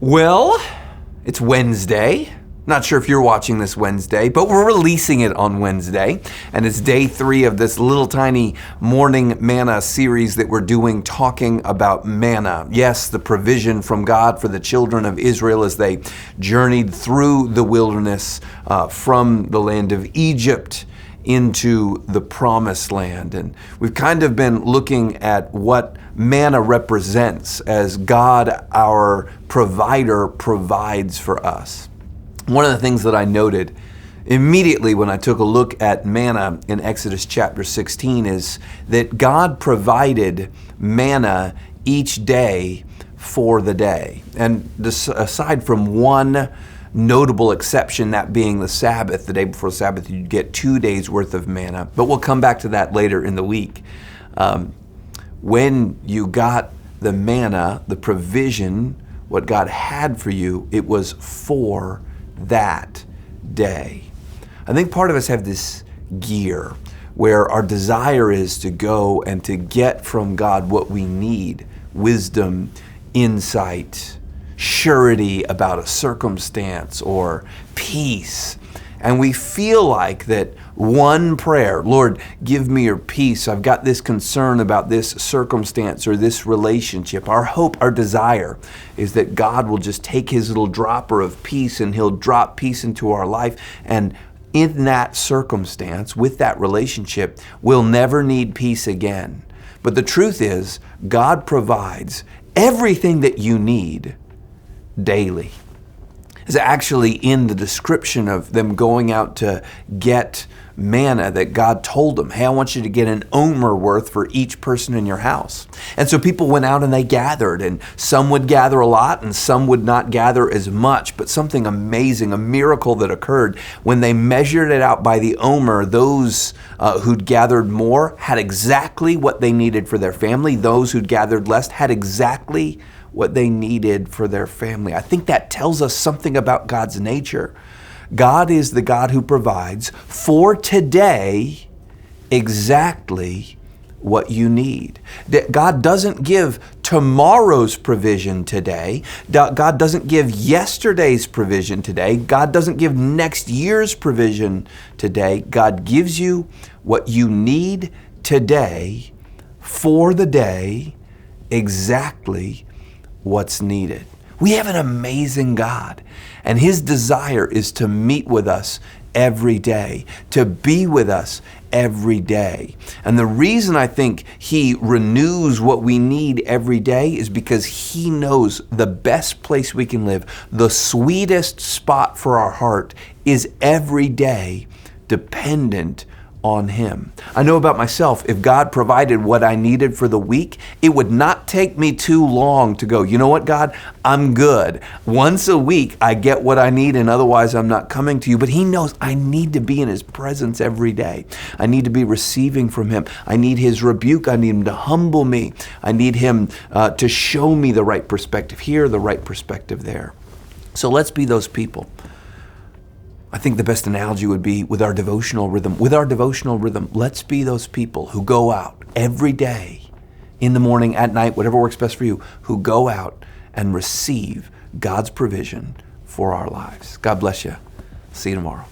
Well, it's Wednesday. Not sure if you're watching this Wednesday, but we're releasing it on Wednesday. And it's day 3 of this little tiny Morning Manna series that we're doing, talking about manna. Yes, the provision from God for the children of Israel as they journeyed through the wilderness from the land of Egypt into the promised land. And we've kind of been looking at what manna represents as God, our provider, provides for us. One of the things that I noted immediately when I took a look at manna in Exodus chapter 16 is that God provided manna each day for the day. And this, aside from one notable exception, that being the Sabbath, the day before Sabbath, you'd get 2 days worth of manna. But we'll come back to that later in the week. When you got the manna, the provision, what God had for you, it was for that day. I think part of us have this gear where our desire is to go and to get from God what we need: wisdom, insight, surety about a circumstance, or peace. And we feel like that one prayer, Lord, give me your peace. I've got this concern about this circumstance or this relationship. Our hope, our desire is that God will just take his little dropper of peace and he'll drop peace into our life. And in that circumstance, with that relationship, we'll never need peace again. But the truth is, God provides everything that you need daily. Is actually in the description of them going out to get manna that God told them, hey, I want you to get an omer worth for each person in your house. And so people went out and they gathered, and some would gather a lot and some would not gather as much. But something amazing, a miracle that occurred when they measured it out by the omer, those who'd gathered more had exactly what they needed for their family. Those who'd gathered less had exactly what they needed for their family. I think that tells us something about God's nature. God is the God who provides for today exactly what you need. God doesn't give tomorrow's provision today. God doesn't give yesterday's provision today. God doesn't give next year's provision today. God gives you what you need today for the day, exactly what's needed. We have an amazing God, and his desire is to meet with us every day, to be with us every day. And the reason I think he renews what we need every day is because he knows the best place we can live, the sweetest spot for our heart, is every day dependent on him. I know about myself, if God provided what I needed for the week, it would not take me too long to go, you know what, God, I'm good. Once a week, I get what I need, and otherwise I'm not coming to you. But he knows I need to be in his presence every day. I need to be receiving from him. I need his rebuke. I need him to humble me. I need him to show me the right perspective here, the right perspective there. So let's be those people. I think the best analogy would be with our devotional rhythm. With our devotional rhythm, let's be those people who go out every day, in the morning, at night, whatever works best for you, who go out and receive God's provision for our lives. God bless you. See you tomorrow.